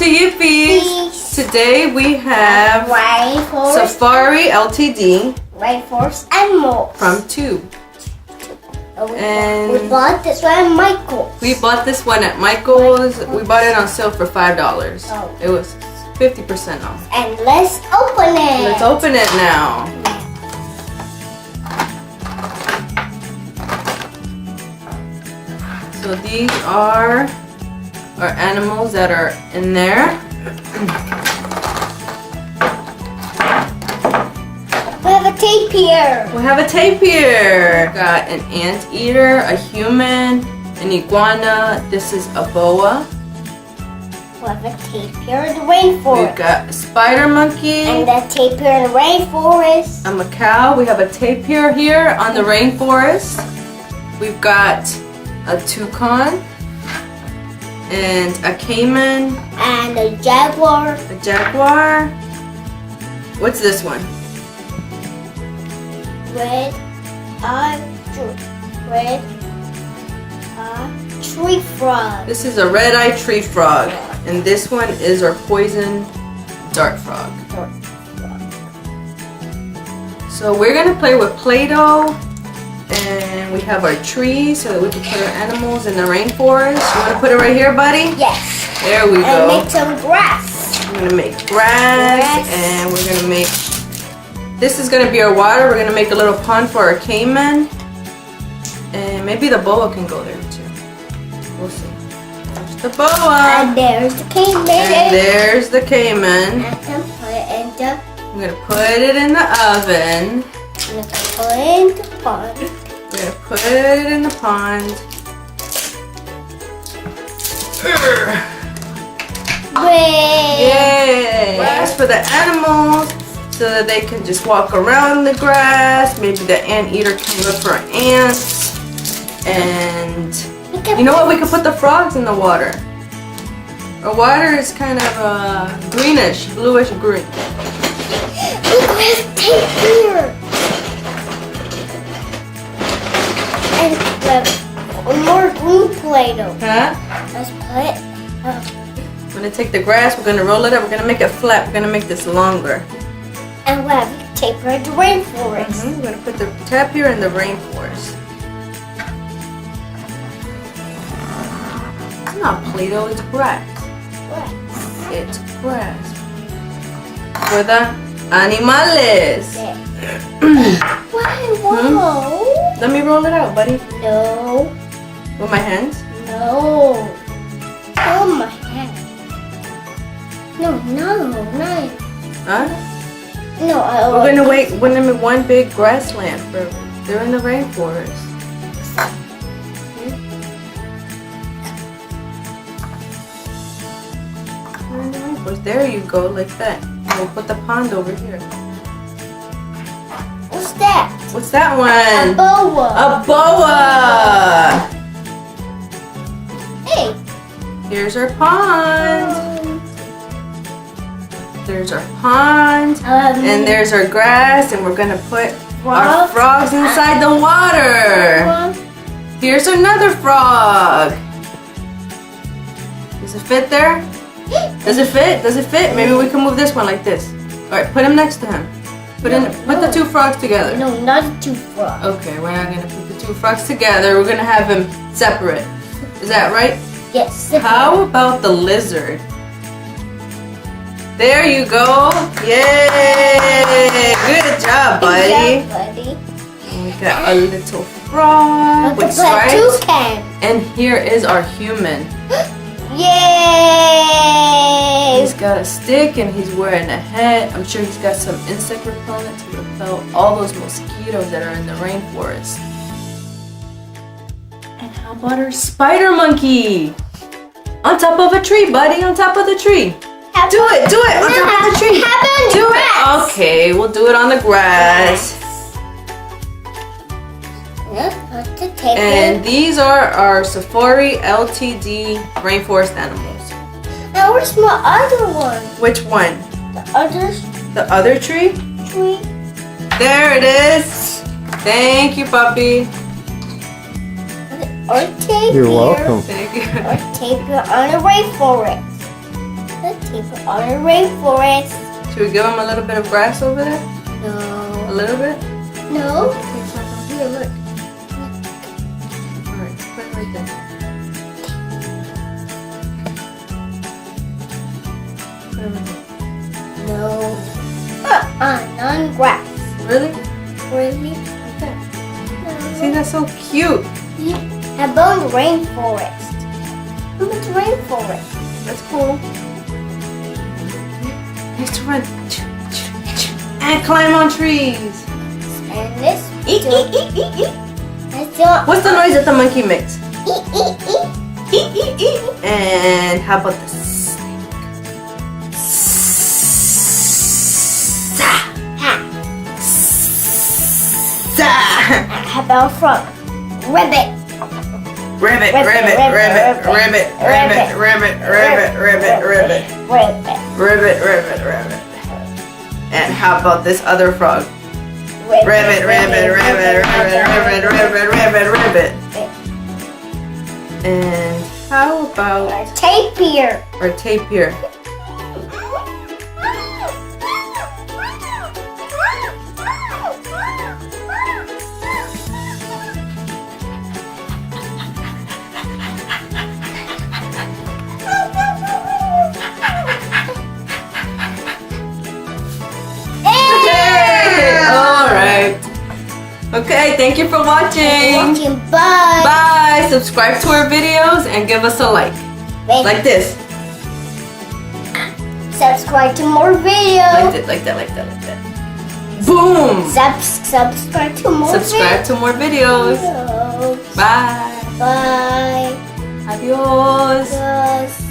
to Yippies. Today we have Rainforest, Safari Ltd. Rainforest and more. From Tube. And we bought this one at Michael's. We bought this one at Michael's. We bought it on sale for $5. Oh. It was 50% off. And let's open it. Let's open it now. So these are our animals that are in there. We have a tapir. We have a tapir. Got an anteater, a human, an iguana. This is a boa. We have a tapir in the rainforest. We've got a spider monkey. And a tapir in the rainforest. A macaw. We have a tapir here on the rainforest. We've got a toucan and a caiman. And a jaguar. A jaguar. What's this one? Red tree frog. This is a red-eyed tree frog. And this one is our poison dart frog. So we're gonna play with Play-Doh, and we have our tree so that we can put our animals in the rainforest. You wanna put it right here, buddy? Yes. There we go. And make some grass. We're gonna make grass, and we're gonna make. This is gonna be our water. We're gonna make a little pond for our caiman, and maybe the boa can go there too. We'll see. There's the boa. And there's the caiman. And there's the caiman. And then put it in the. I'm gonna put it in the oven. I'm gonna put it in the pond. We're gonna put it in the pond. Yay! Grass for the animals so that they can just walk around the grass. Maybe the anteater can look for ants. And you know what? We can put the frogs in the water. Our water is kind of greenish, bluish green. Look, we have tape here. And more green Play-Doh. Huh? Let's put. We're gonna take the grass, we're gonna roll it up, we're gonna make it flat, we're gonna make this longer. And we have tape here in the rainforest. We're gonna put the tapir in the rainforest. It's not Play-Doh, it's grass. It's grass. For the animales. Whoa. Let me roll it out, buddy. No. With my hands? No. Oh my hand. No. Huh? No, We're gonna make one big grassland for. They're in the rainforest. There you go, like that. And we'll put the pond over here. What's that? What's that one? A boa. A boa! Hey. Here's our pond. There's our pond. And there's our grass. And we're gonna put our frogs inside the water. Here's another frog. Does it fit there? Does it fit? Does it fit? Maybe we can move this one like this. Alright, put him next to him. Put the two frogs together. No, not the two frogs. Okay, we're not gonna put the two frogs together. We're gonna have them separate. Is that right? Yes. How about the lizard? There you go. Yay! Good job, buddy. And we got a little frog with stripes. And here is our human. Yay! He's got a stick and he's wearing a hat. I'm sure he's got some insect repellent to repel all those mosquitoes that are in the rainforest. And how about our spider monkey? On top of a tree, buddy, on top of the tree. Do it, on top of the tree. Do it. Okay, we'll do it on the grass. And these are our Safari Ltd. Rainforest animals. Now where's my other one? Which one? The other tree? There it is. Thank you, puppy. Or tape You're here. welcome. Thank you. Or tape here on a rainforest. Keep it on the rainforest. Should we give him a little bit of grass over there? No. A little bit? No. Here, look. Alright, put it right there. Put it right there. No. Non-grass. Really? Really? Okay. No. See, that's so cute. How about rainforest? How about rainforest? That's cool. He has to run. And climb on trees. And this. Eat. Let's do What's the noise that the monkey makes? Eat. Eat. And how about the snake? How about frog? Ribbit. Ribbit. And how about this other frog? Ribbit. And how about Tapir. our tapir? Okay, thank you for watching. Bye. Bye. Subscribe to our videos and give us a like. Like this. Subscribe to more videos. Like that. Boom. Subscribe to more Subscribe to more videos. videos. Bye. Bye. Adios. Adios.